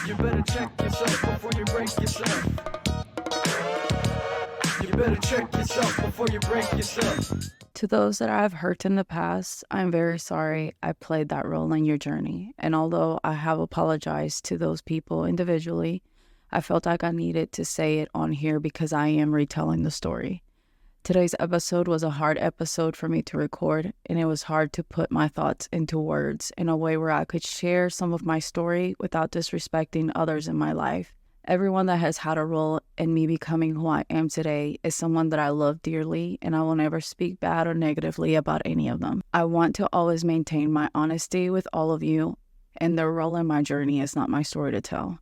You better check yourself before you break yourself. You better check yourself before you break yourself. To those that I've hurt in the past, I'm very sorry I played that role in your journey. And although I have apologized to those people individually, I felt like I needed to say it on here because I am retelling the story. Today's episode was a hard episode for me to record, and it was hard to put my thoughts into words in a way where I could share some of my story without disrespecting others in my life. Everyone that has had a role in me becoming who I am today is someone that I love dearly, and I will never speak bad or negatively about any of them. I want to always maintain my honesty with all of you, and their role in my journey is not my story to tell.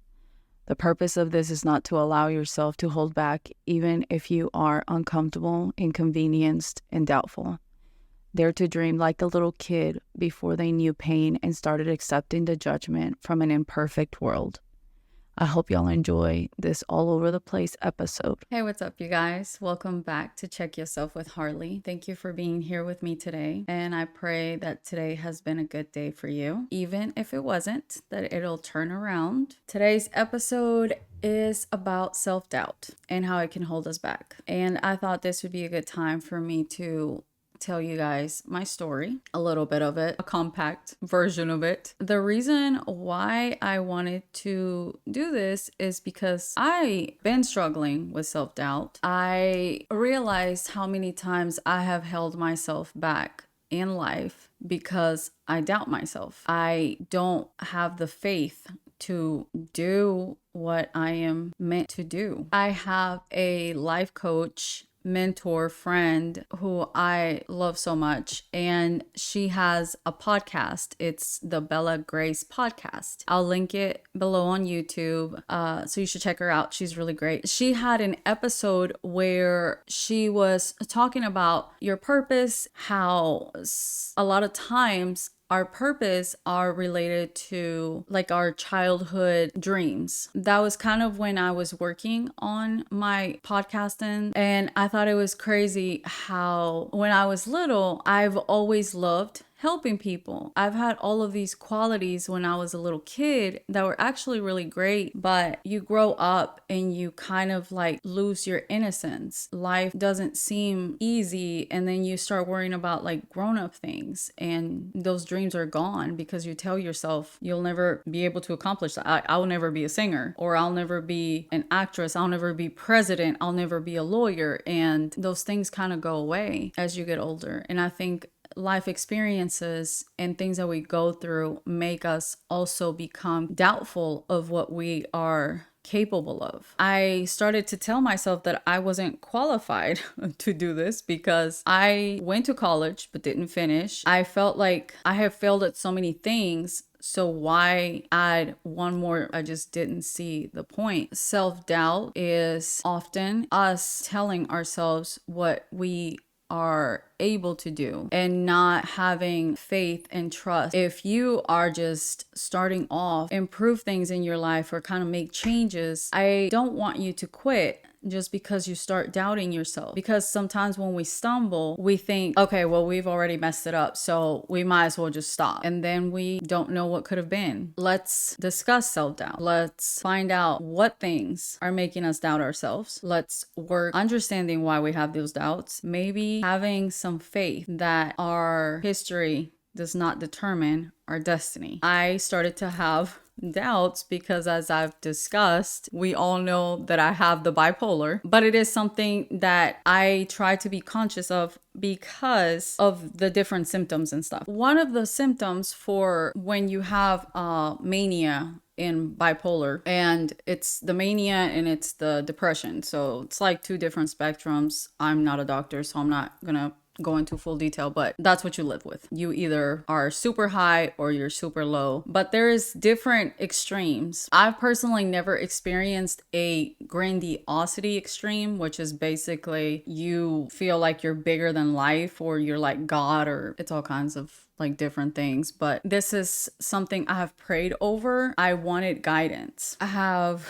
The purpose of this is not to allow yourself to hold back, even if you are uncomfortable, inconvenienced, and doubtful. Dare to dream like the little kid before they knew pain and started accepting the judgment from an imperfect world. I hope y'all enjoy this all over the place episode. Hey, what's up, you guys? Welcome back to Check Yourself with Harley. Thank you for being here with me today. And I pray that today has been a good day for you. Even if it wasn't, that it'll turn around. Today's episode is about self-doubt and how it can hold us back. And I thought this would be a good time for me to tell you guys my story, a little bit of it, a compact version of it. The reason why I wanted to do this is because I've been struggling with self-doubt. I realized how many times I have held myself back in life because I doubt myself. I don't have the faith to do what I am meant to do. I have a life coach, mentor, friend who I love so much, and she has a podcast. It's the Bella Grace podcast. I'll link it below on YouTube, so you should check her out. She's really great. She had an episode where she was talking about your purpose, how a lot of times our purpose are related to like our childhood dreams. That was kind of when I was working on my podcasting, and I thought it was crazy how when I was little, I've always loved helping people. I've had all of these qualities when I was a little kid that were actually really great, but you grow up and you kind of like lose your innocence. Life doesn't seem easy, and then you start worrying about like grown-up things, and those dreams are gone because you tell yourself you'll never be able to accomplish that. I'll never be a singer, or I'll never be an actress, I'll never be president, I'll never be a lawyer, and those things kind of go away as you get older. And I think life experiences and things that we go through make us also become doubtful of what we are capable of. I started to tell myself that I wasn't qualified to do this because I went to college but didn't finish. I felt like I have failed at so many things, so why add one more? I just didn't see the point. Self-doubt is often us telling ourselves what we are able to do and not having faith and trust. If you are just starting off, improve things in your life or kind of make changes, I don't want you to quit just because you start doubting yourself. Because sometimes when we stumble, we think, okay, well, we've already messed it up, so we might as well just stop. And then we don't know what could have been. Let's discuss self-doubt. Let's find out what things are making us doubt ourselves. Let's work understanding why we have those doubts. Maybe having some faith that our history does not determine our destiny. I started to have doubts because, as I've discussed, we all know that I have the bipolar, but it is something that I try to be conscious of because of the different symptoms and stuff. One of the symptoms for when you have mania in bipolar, and it's the mania and it's the depression, so it's like two different spectrums. I'm not a doctor, so I'm not gonna go into full detail, but that's what you live with. You either are super high or you're super low, but there is different extremes. I've personally never experienced a grandiosity extreme, which is basically you feel like you're bigger than life or you're like God, or it's all kinds of like different things. But this is something I have prayed over. I wanted guidance. I have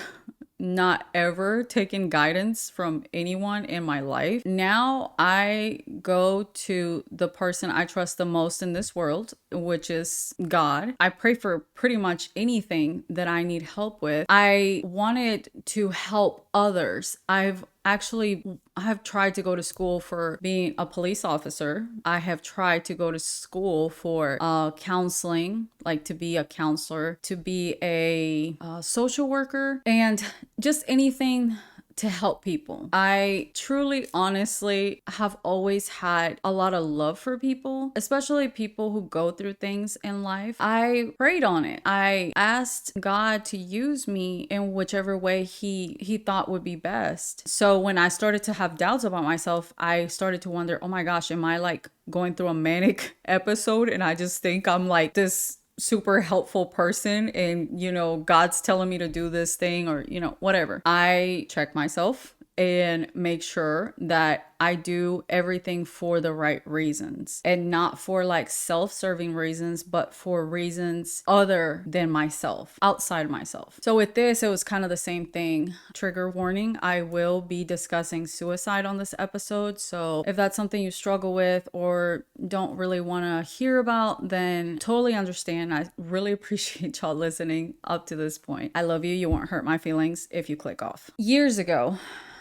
not ever taken guidance from anyone in my life. Now I go to the person I trust the most in this world, which is God. I pray for pretty much anything that I need help with. I wanted to help others. I have tried to go to school for being a police officer. I have tried to go to school for counseling, like to be a counselor, to be a social worker, and just anything to help people. I truly, honestly have always had a lot of love for people, especially people who go through things in life. I prayed on it. I asked God to use me in whichever way he thought would be best. So when I started to have doubts about myself, I started to wonder, oh my gosh, am I like going through a manic episode and I just think I'm like this super helpful person and God's telling me to do this thing or whatever. I check myself and make sure that I do everything for the right reasons and not for like self-serving reasons, but for reasons other than myself, outside myself. So with this, it was kind of the same thing. Trigger warning, I will be discussing suicide on this episode. So if that's something you struggle with or don't really want to hear about, then totally understand. I really appreciate y'all listening up to this point. I love you. You won't hurt my feelings if you click off. Years ago,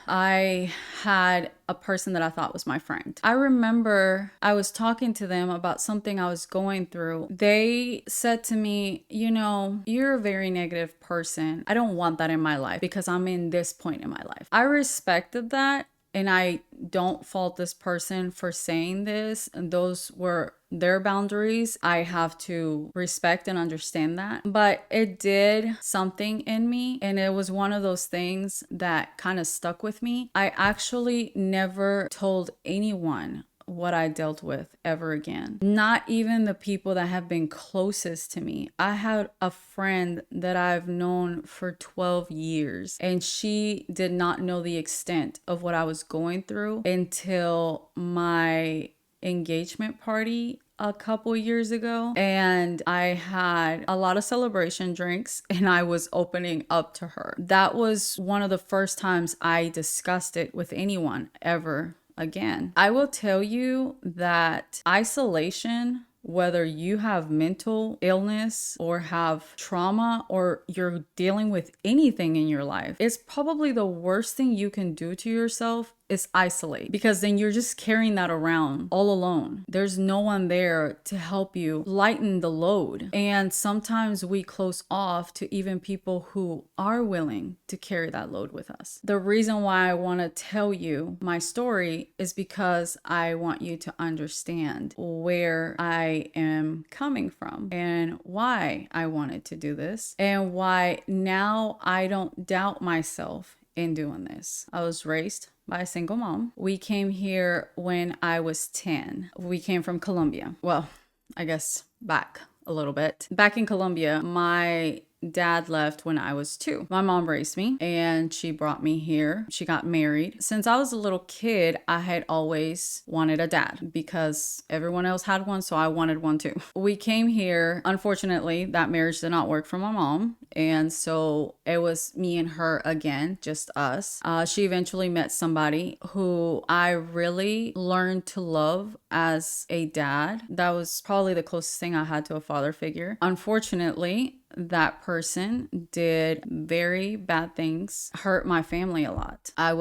I had a person that I thought was my friend. I remember I was talking to them about something I was going through. They said to me, you're a very negative person. I don't want that in my life because I'm in this point in my life. I respected that. And I don't fault this person for saying this. And those were their boundaries. I have to respect and understand that. But it did something in me. And it was one of those things that kind of stuck with me. I actually never told anyone what I dealt with ever again. Not even the people that have been closest to me. I had a friend that I've known for 12 years and she did not know the extent of what I was going through until my engagement party a couple years ago, and I had a lot of celebration drinks and I was opening up to her. That was one of the first times I discussed it with anyone ever again. I will tell you that isolation, whether you have mental illness or have trauma or you're dealing with anything in your life, it's probably the worst thing you can do to yourself is isolate, because then you're just carrying that around all alone. There's no one there to help you lighten the load. And sometimes we close off to even people who are willing to carry that load with us. The reason why I want to tell you my story is because I want you to understand where I am coming from and why I wanted to do this and why now I don't doubt myself in doing this. I was raised by a single mom. We came here when I was 10. We came from Colombia. Well, I guess back a little bit. Back in Colombia, my dad left when I was 2. My mom raised me and she brought me here. She got married. Since I was a little kid, I had always wanted a dad because everyone else had one, so I wanted one too. We came here. Unfortunately, that marriage did not work for my mom. And so it was me and her again, just us. She eventually met somebody who I really learned to love as a dad. That was probably the closest thing I had to a father figure. Unfortunately, that person did very bad things, hurt my family a lot. I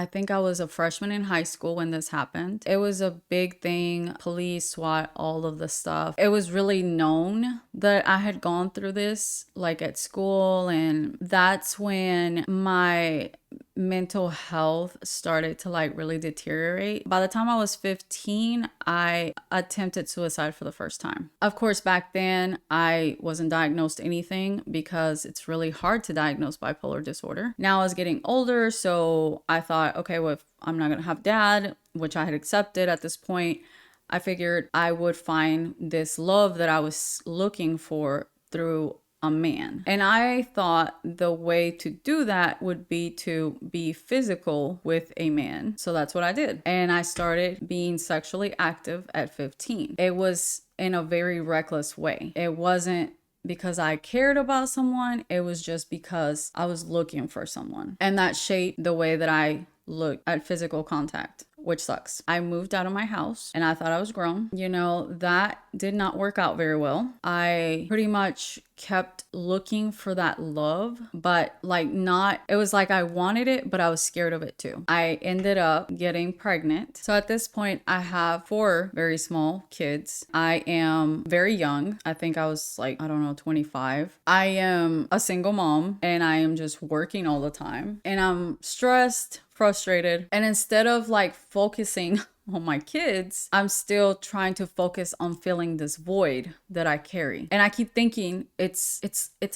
think I was a freshman in high school when this happened. It was a big thing, police, SWAT, all of the stuff. It was really known that I had gone through this, like at school, and that's when my mental health started to like really deteriorate. By the time I was 15, I attempted suicide for the first time. Of course, back then I wasn't diagnosed anything because it's really hard to diagnose bipolar disorder. Now I was getting older, so I thought, okay, well, if I'm not gonna have dad, which I had accepted at this point, I figured I would find this love that I was looking for through a man. And I thought the way to do that would be to be physical with a man. So that's what I did. And I started being sexually active at 15. It was in a very reckless way. It wasn't because I cared about someone. It was just because I was looking for someone. And that shaped the way that I look at physical contact, which sucks. I moved out of my house and I thought I was grown. That did not work out very well. I pretty much kept looking for that love, but it was like I wanted it, but I was scared of it too. I ended up getting pregnant. So at this point, I have 4 very small kids. I am very young. I think I was 25. I am a single mom and I am just working all the time and I'm stressed, frustrated. And instead of focusing on my kids, I'm still trying to focus on filling this void that I carry. And I keep thinking it's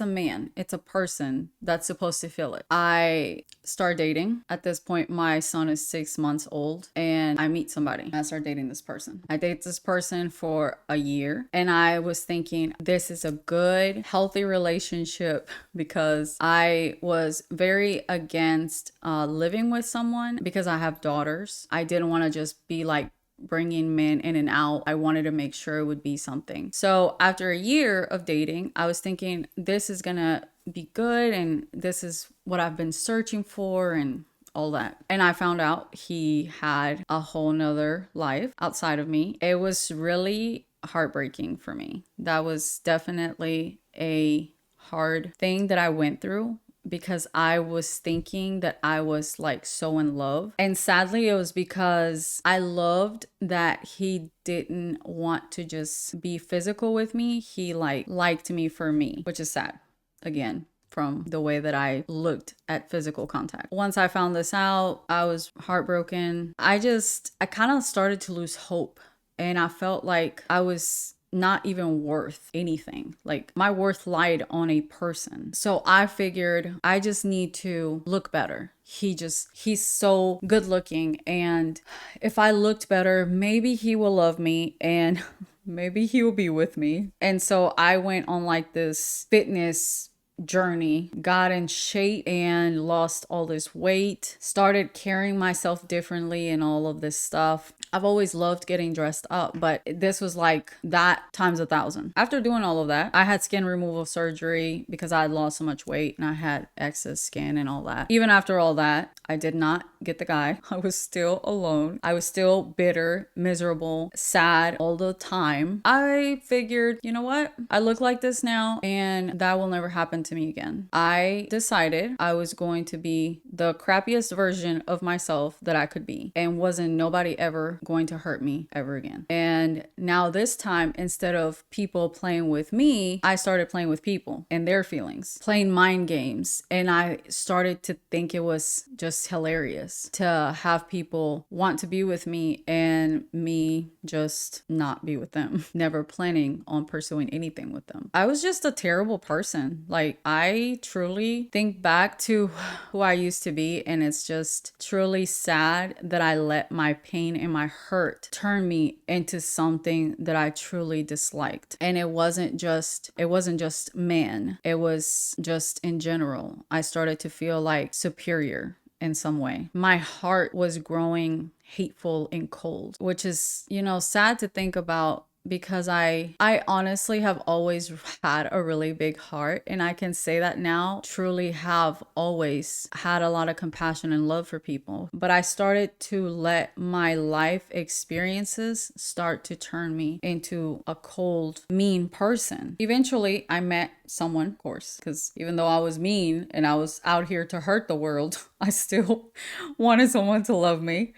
a man, it's a person that's supposed to fill it. I start dating. At this point, my son is 6 months old and I meet somebody. I start dating this person. I date this person for a year and I was thinking this is a good, healthy relationship because I was very against living with someone because I have daughters. I didn't want to just be bringing men in and out. I wanted to make sure it would be something. So after a year of dating, I was thinking this is gonna be good and this is what I've been searching for and all that. And I found out he had a whole nother life outside of me. It was really heartbreaking for me. That was definitely a hard thing that I went through because I was thinking that I was so in love. And sadly, it was because I loved that he didn't want to just be physical with me. He liked me for me, which is sad. Again, from the way that I looked at physical contact. Once I found this out, I was heartbroken. I kind of started to lose hope and I felt like I was not even worth anything. My worth lied on a person. So I figured I just need to look better. He's so good looking. And if I looked better, maybe he will love me and maybe he will be with me. And so I went on this fitness journey, got in shape and lost all this weight, started carrying myself differently and all of this stuff. I've always loved getting dressed up, but this was that times 1,000. After doing all of that, I had skin removal surgery because I had lost so much weight and I had excess skin and all that. Even after all that, I did not get the guy. I was still alone. I was still bitter, miserable, sad all the time. I figured, you know what? I look like this now and that will never happen to me again. I decided I was going to be the crappiest version of myself that I could be and wasn't nobody ever going to hurt me ever again. And now this time, instead of people playing with me, I started playing with people and their feelings, playing mind games. And I started to think it was just hilarious to have people want to be with me and me just not be with them, never planning on pursuing anything with them. I was just a terrible person. I truly think back to who I used to be, and it's just truly sad that I let my pain and my hurt turn me into something that I truly disliked. And it wasn't just men. It was just in general. I started to feel superior in some way. My heart was growing hateful and cold, which is, sad to think about because I honestly have always had a really big heart, and I can say that now, truly have always had a lot of compassion and love for people. But I started to let my life experiences start to turn me into a cold, mean person. Eventually, I met someone, of course, because even though I was mean and I was out here to hurt the world, I still wanted someone to love me.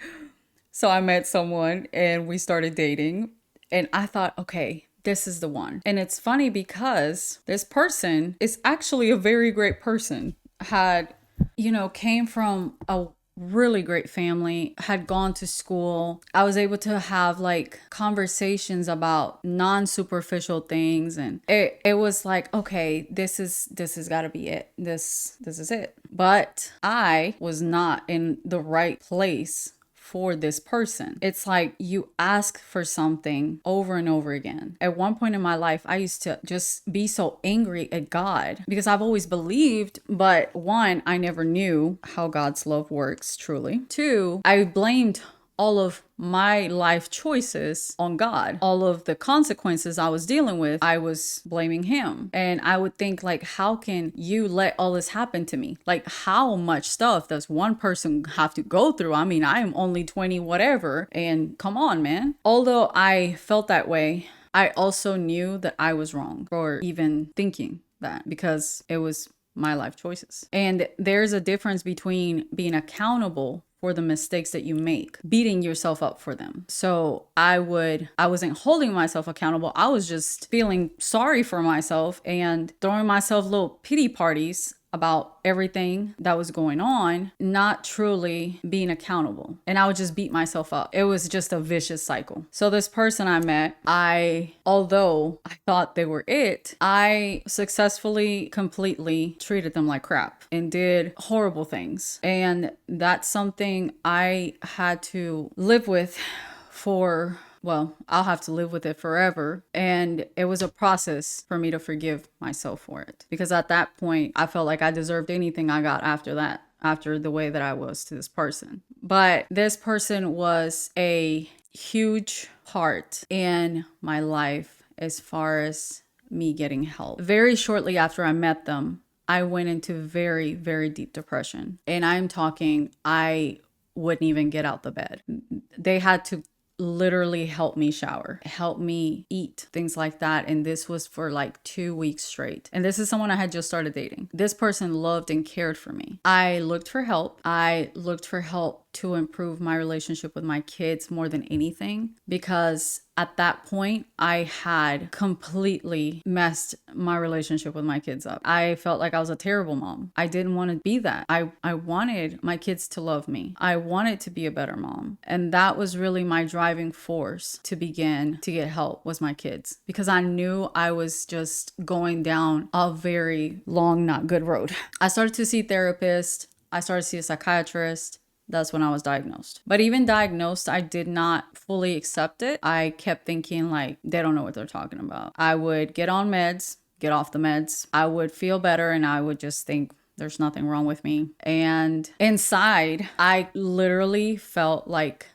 So I met someone and we started dating. And I thought, okay, this is the one. And it's funny because this person is actually a very great person. Came from a really great family, had gone to school. I was able to have conversations about non-superficial things. And it was okay, this is gotta be it. This is it. But I was not in the right place for this person. It's you ask for something over and over again. At one point in my life, I used to just be so angry at God because I've always believed, but one, I never knew how God's love works truly. Two, I blamed all of my life choices on God. All of the consequences I was dealing with, I was blaming him. And I would think, like, how can you let all this happen to me? Like, how much stuff does one person have to go through? I mean, I am only 20 whatever, and come on, man. Although I felt that way, I also knew that I was wrong for even thinking that, because it was my life choices. And there's a difference between being accountable for the mistakes that you make, beating yourself up for them. So I wasn't holding myself accountable. I was just feeling sorry for myself and throwing myself little pity parties about everything that was going on, not truly being accountable. And I would just beat myself up. It was just a vicious cycle. So this person I met, although I thought they were it, I successfully, completely treated them like crap and did horrible things. And that's something I had to live with for, well, I'll have to live with it forever. And it was a process for me to forgive myself for it. Because at that point, I felt like I deserved anything I got after that, after the way that I was to this person. But this person was a huge part in my life as far as me getting help. Very shortly after I met them, I went into very, very deep depression. And I'm talking, I wouldn't even get out the bed. They had to literally help me shower, help me eat, things like that. And this was for like 2 weeks straight. And this is someone I had just started dating. This person loved and cared for me. I looked for help. I looked for help to improve my relationship with my kids more than anything, because at that point I had completely messed my relationship with my kids up. I felt like I was a terrible mom. I didn't want to be that. I wanted my kids to love me. I wanted to be a better mom. And that was really my driving force to begin to get help, was my kids, because I knew I was just going down a very long, not good road. I started to see therapists. I started to see a psychiatrist. That's when I was diagnosed. But even diagnosed, I did not fully accept it. I kept thinking, like, they don't know what they're talking about. I would get on meds, get off the meds. I would feel better, and I would just think there's nothing wrong with me. And inside, I literally felt like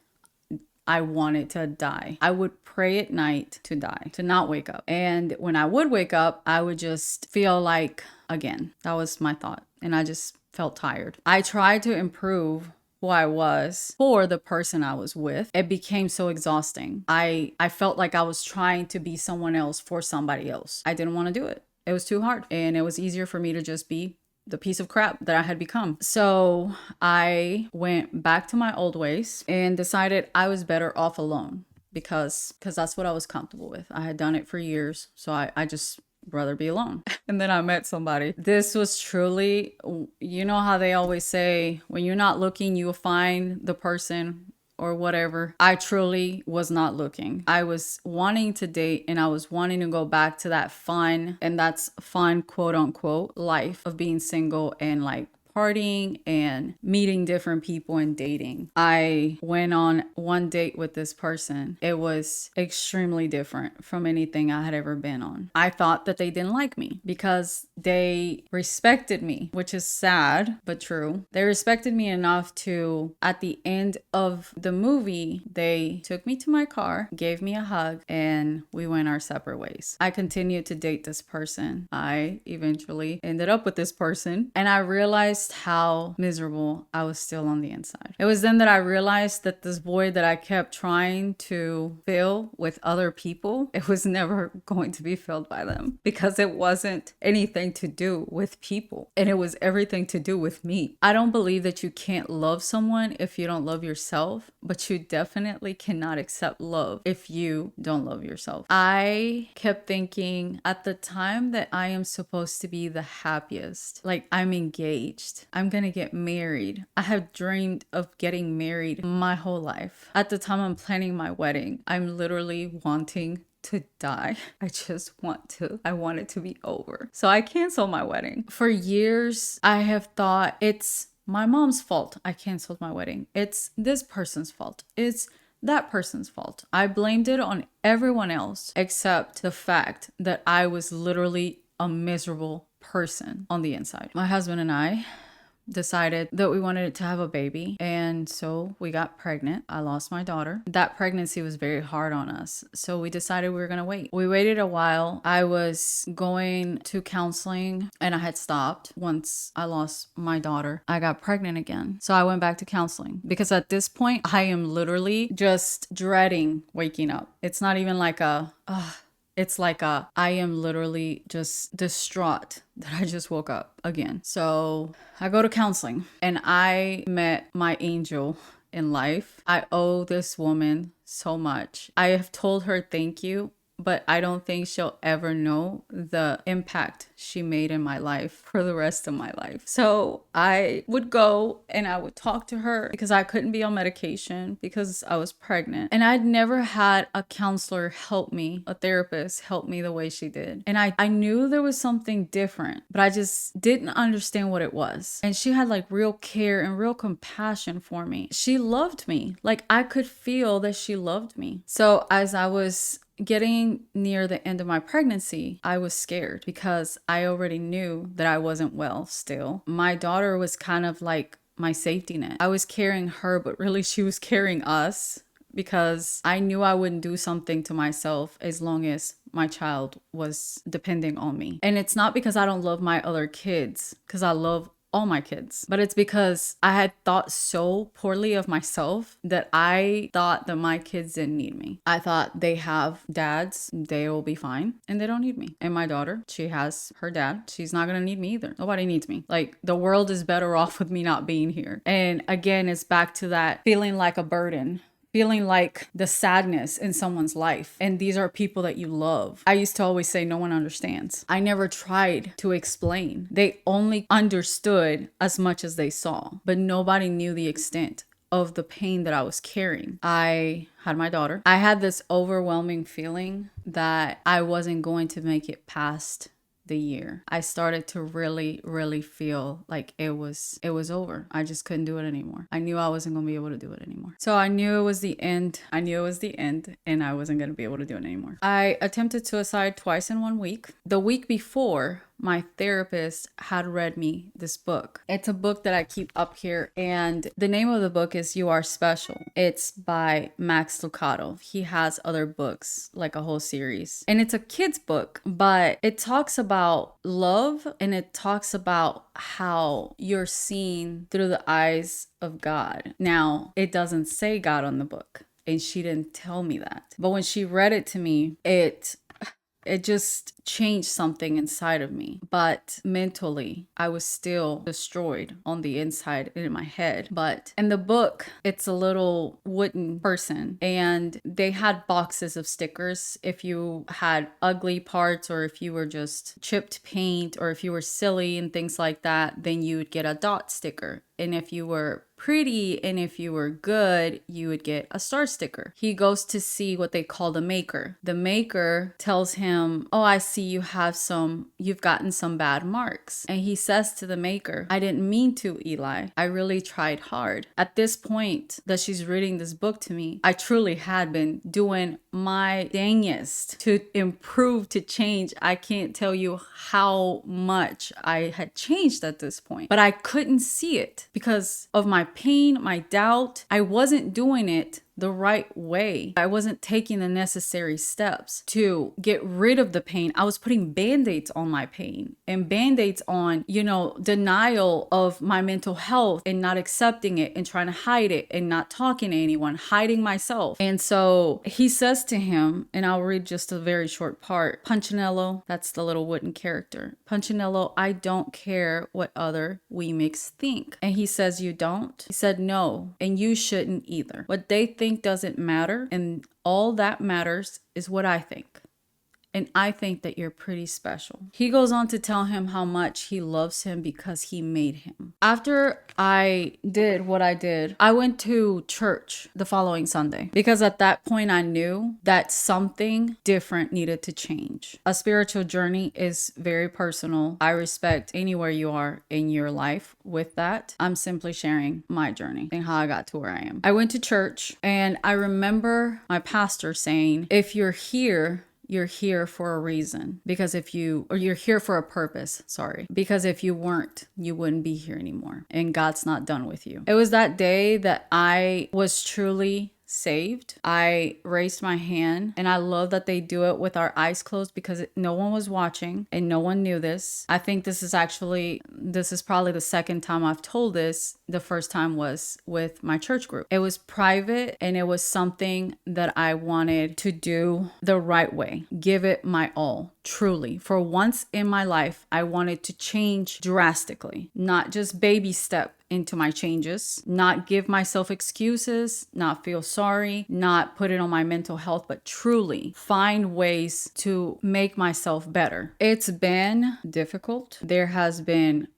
I wanted to die. I would pray at night to die, to not wake up. And when I would wake up, I would just feel like, again, that was my thought. And I just felt tired. I tried to improve who I was for the person I was with. It became so exhausting. I felt like I was trying to be someone else for somebody else. I didn't want to do it. It was too hard. And it was easier for me to just be the piece of crap that I had become. So I went back to my old ways and decided I was better off alone, because that's what I was comfortable with. I had done it for years. So I just rather be alone. And then I met somebody. This was truly, you know how they always say, when you're not looking, you'll find the person or whatever. I truly was not looking. I was wanting to date, and I was wanting to go back to that fun, and that's fun, quote unquote, life of being single and like partying and meeting different people and dating. I went on one date with this person. It was extremely different from anything I had ever been on. I thought that they didn't like me because they respected me, which is sad, but true. They respected me enough to, at the end of the movie, they took me to my car, gave me a hug, and we went our separate ways. I continued to date this person. I eventually ended up with this person, and I realized how miserable I was still on the inside. It was then that I realized that this void that I kept trying to fill with other people, it was never going to be filled by them, because it wasn't anything to do with people, and it was everything to do with me. I don't believe that you can't love someone if you don't love yourself, but you definitely cannot accept love if you don't love yourself. I kept thinking at the time that I am supposed to be the happiest, like I'm engaged, I'm gonna get married. I have dreamed of getting married my whole life. At the time I'm planning my wedding, I'm literally wanting to die. I want it to be over. So I canceled my wedding. For years, I have thought it's my mom's fault I canceled my wedding. It's this person's fault. It's that person's fault. I blamed it on everyone else except the fact that I was literally a miserable person on the inside. My husband and I decided that we wanted to have a baby. And so we got pregnant. I lost my daughter. That pregnancy was very hard on us. So we decided we were going to wait. We waited a while. I was going to counseling and I had stopped once I lost my daughter. I got pregnant again. So I went back to counseling because at this point, I am literally just dreading waking up. It's not even like it's like I am literally just distraught that I just woke up again. So I go to counseling and I met my angel in life. I owe this woman so much. I have told her thank you, but I don't think she'll ever know the impact she made in my life for the rest of my life. So I would go and I would talk to her because I couldn't be on medication because I was pregnant. And I'd never had a counselor help me, a therapist help me the way she did. And I knew there was something different, but I just didn't understand what it was. And she had like real care and real compassion for me. She loved me. Like I could feel that she loved me. So as I was getting near the end of my pregnancy, I was scared because I already knew that I wasn't well still. My daughter was kind of like my safety net. I was carrying her, but really she was carrying us because I knew I wouldn't do something to myself as long as my child was depending on me. And it's not because I don't love my other kids, because I love all my kids, but it's because I had thought so poorly of myself that I thought that my kids didn't need me. I thought they have dads, they will be fine, and they don't need me. And my daughter, she has her dad. She's not gonna need me either. Nobody needs me. Like the world is better off with me not being here. And again, it's back to that feeling like a burden. Feeling like the sadness in someone's life. And these are people that you love. I used to always say no one understands. I never tried to explain. They only understood as much as they saw, but nobody knew the extent of the pain that I was carrying. I had my daughter. I had this overwhelming feeling that I wasn't going to make it past the year. I started to really feel like it was over. I just couldn't do it anymore. I knew I wasn't going to be able to do it anymore. So I knew it was the end. I knew it was the end and I wasn't going to be able to do it anymore. I attempted suicide twice in 1 week. The week before, my therapist had read me this book. It's a book that I keep up here, and the name of the book is You Are Special. It's by Max Lucado. He has other books, like a whole series. And it's a kid's book, but it talks about love and it talks about how you're seen through the eyes of God. Now, it doesn't say God on the book, and she didn't tell me that. But when she read it to me, it just changed something inside of me. But mentally, I was still destroyed on the inside and in my head. But in the book, it's a little wooden person and they had boxes of stickers. If you had ugly parts or if you were just chipped paint or if you were silly and things like that, then you would get a dot sticker. And if you were pretty and if you were good, you would get a star sticker. He goes to see what they call the maker. The maker tells him, "Oh, I see you've gotten some bad marks." And he says to the maker, "I didn't mean to, Eli. I really tried hard." At this point that she's reading this book to me, I truly had been doing my dangest to improve, to change. I can't tell you how much I had changed at this point, but I couldn't see it because of my pain, my doubt. I wasn't doing it the right way. I wasn't taking the necessary steps to get rid of the pain. I was putting band-aids on my pain and band-aids on, denial of my mental health and not accepting it and trying to hide it and not talking to anyone, hiding myself. And so he says to him, and I'll read just a very short part, "Punchinello," that's the little wooden character, "Punchinello, I don't care what other wee mix think." And he says, "You don't?" He said, "No, and you shouldn't either. What they think doesn't matter, and all that matters is what I think. And I think that you're pretty special." He goes on to tell him how much he loves him because he made him. After I did what I did, I went to church the following Sunday because at that point I knew that something different needed to change. A spiritual journey is very personal. I respect anywhere you are in your life with that. I'm simply sharing my journey and how I got to where I am. I went to church and I remember my pastor saying, "If you're here, you're here for a reason. Because you're here for a purpose, sorry. Because if you weren't, you wouldn't be here anymore. And God's not done with you. It was that day that I was truly saved. I raised my hand, and I love that they do it with our eyes closed because no one was watching and no one knew this. I think this is probably the second time I've told this. The first time was with my church group. It was private, and it was something that I wanted to do the right way. Give it my all. Truly. For once in my life, I wanted to change drastically, not just baby step into my changes, not give myself excuses, not feel sorry, not put it on my mental health, but truly find ways to make myself better. It's been difficult. There has been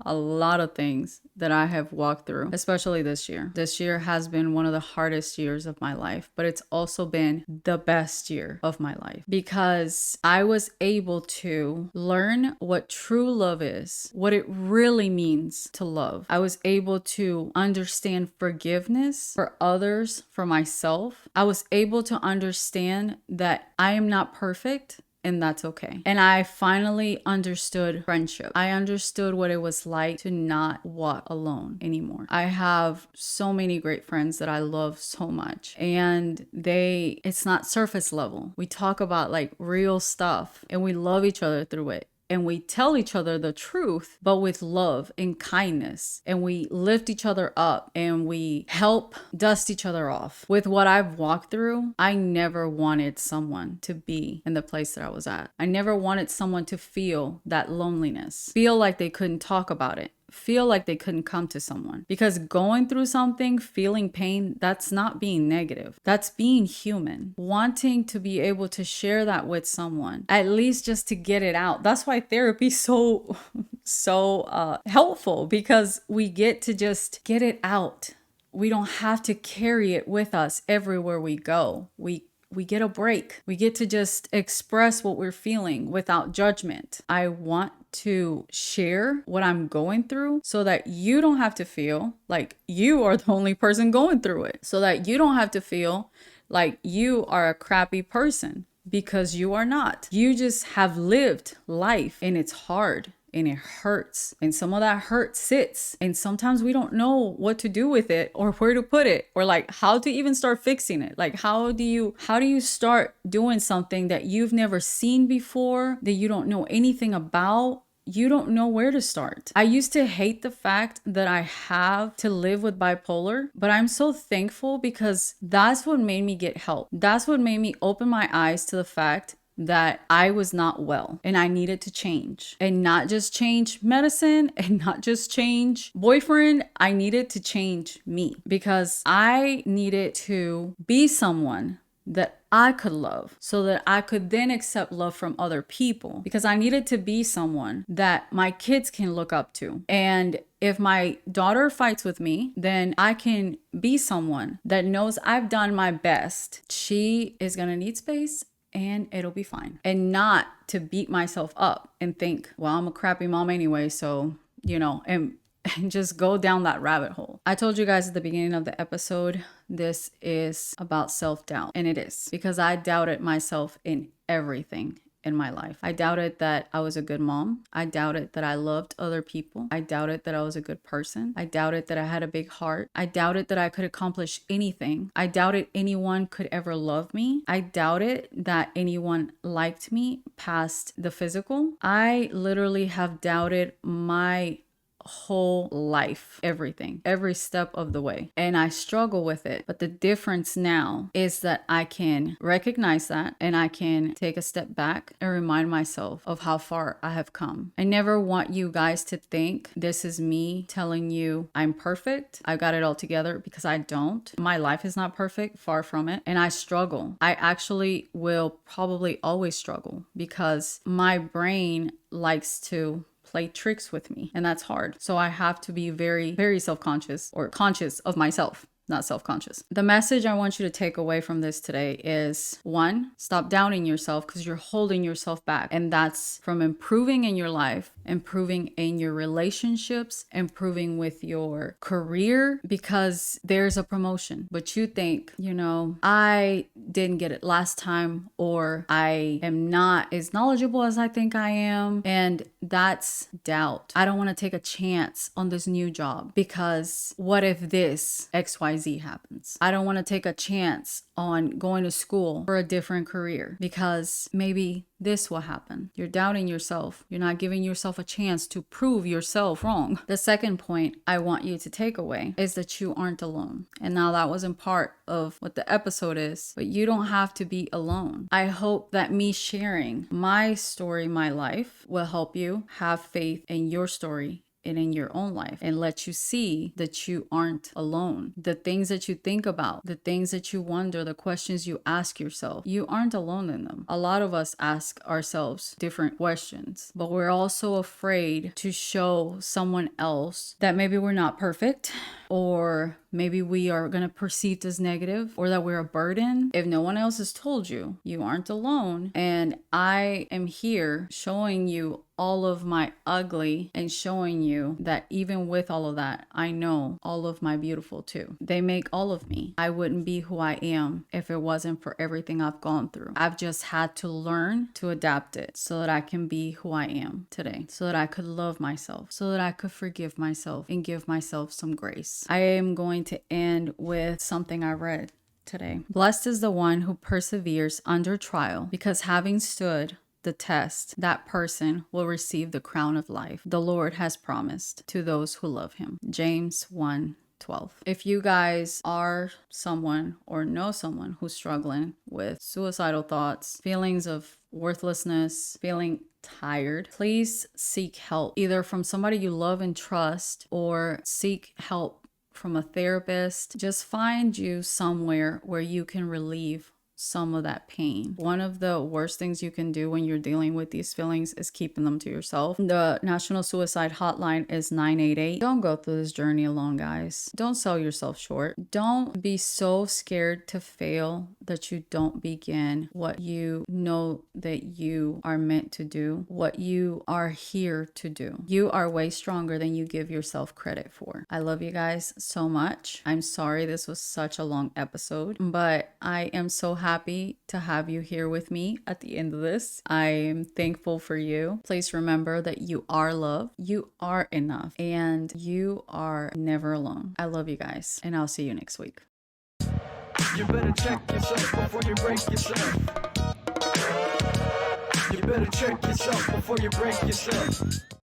a lot of things that I have walked through, especially this year. This year has been one of the hardest years of my life, but it's also been the best year of my life because I was able to learn what true love is, what it really means to love. I was able to understand forgiveness for others, for myself. I was able to understand that I am not perfect, and that's okay. And I finally understood friendship. I understood what it was like to not walk alone anymore. I have so many great friends that I love so much. And it's not surface level. We talk about like real stuff and we love each other through it. And we tell each other the truth, but with love and kindness. And we lift each other up and we help dust each other off. With what I've walked through, I never wanted someone to be in the place that I was at. I never wanted someone to feel that loneliness, feel like they couldn't talk about it, feel like they couldn't come to someone. Because going through something, feeling pain, that's not being negative. That's being human. Wanting to be able to share that with someone, at least just to get it out. That's why therapy is so helpful, because we get to just get it out. We don't have to carry it with us everywhere we go. We get a break. We get to just express what we're feeling without judgment. I want to share what I'm going through so that you don't have to feel like you are the only person going through it. So that you don't have to feel like you are a crappy person, because you are not. You just have lived life and it's hard. And it hurts. And some of that hurt sits. And sometimes we don't know what to do with it or where to put it or like how to even start fixing it. Like how do you start doing something that you've never seen before, that you don't know anything about? You don't know where to start. I used to hate the fact that I have to live with bipolar, but I'm so thankful because that's what made me get help. That's what made me open my eyes to the fact that I was not well and I needed to change, and not just change medicine and not just change boyfriend. I needed to change me because I needed to be someone that I could love so that I could then accept love from other people, because I needed to be someone that my kids can look up to. And if my daughter fights with me, then I can be someone that knows I've done my best. She is going to need space and it'll be fine. And not to beat myself up and think, well, I'm a crappy mom anyway, so, and just go down that rabbit hole. I told you guys at the beginning of the episode, this is about self-doubt. And it is, because I doubted myself in everything in my life. I doubted that I was a good mom. I doubted that I loved other people. I doubted that I was a good person. I doubted that I had a big heart. I doubted that I could accomplish anything. I doubted anyone could ever love me. I doubted that anyone liked me past the physical. I literally have doubted my whole life, everything, every step of the way. And I struggle with it. But the difference now is that I can recognize that and I can take a step back and remind myself of how far I have come. I never want you guys to think this is me telling you I'm perfect, I got it all together, because I don't. My life is not perfect, far from it. And I struggle. I actually will probably always struggle because my brain likes to play tricks with me, and that's hard. So I have to be very, very self-conscious, or conscious of myself. not self-conscious. The message I want you to take away from this today is, one, stop doubting yourself because you're holding yourself back. And that's from improving in your life, improving in your relationships, improving with your career, because there's a promotion. But you think, I didn't get it last time, or I am not as knowledgeable as I think I am. And that's doubt. I don't want to take a chance on this new job because what if this XYZ happens? I don't want to take a chance on going to school for a different career because maybe this will happen. You're doubting yourself. You're not giving yourself a chance to prove yourself wrong. The second point I want you to take away is that you aren't alone. And now that wasn't part of what the episode is, but you don't have to be alone. I hope that me sharing my story, my life, will help you have faith in your story and in your own life and let you see that you aren't alone. The things that you think about, the things that you wonder, the questions you ask yourself, you aren't alone in them. A lot of us ask ourselves different questions, but we're also afraid to show someone else that maybe we're not perfect, or maybe we are going to perceived as negative, or that we're a burden. If no one else has told you, you aren't alone. And I am here showing you all of my ugly and showing you that even with all of that, I know all of my beautiful too. They make all of me. I wouldn't be who I am if it wasn't for everything I've gone through. I've just had to learn to adapt it so that I can be who I am today, so that I could love myself, so that I could forgive myself and give myself some grace. I am going to end with something I read today. Blessed is the one who perseveres under trial, because having stood the test, that person will receive the crown of life the Lord has promised to those who love him. James 1:12. If you guys are someone or know someone who's struggling with suicidal thoughts, feelings of worthlessness, feeling tired, please seek help, either from somebody you love and trust, or seek help from a therapist. Just find you somewhere where you can relieve some of that pain. One of the worst things you can do when you're dealing with these feelings is keeping them to yourself. The National Suicide Hotline is 988. Don't go through this journey alone, guys. Don't sell yourself short. Don't be so scared to fail that you don't begin what you know that you are meant to do, what you are here to do. You are way stronger than you give yourself credit for. I love you guys so much. I'm sorry this was such a long episode, but I am so happy to have you here with me at the end of this. I am thankful for you. Please remember that you are loved, you are enough, and you are never alone. I love you guys, and I'll see you next week. You better check yourself before you break yourself. You better check yourself before you break yourself.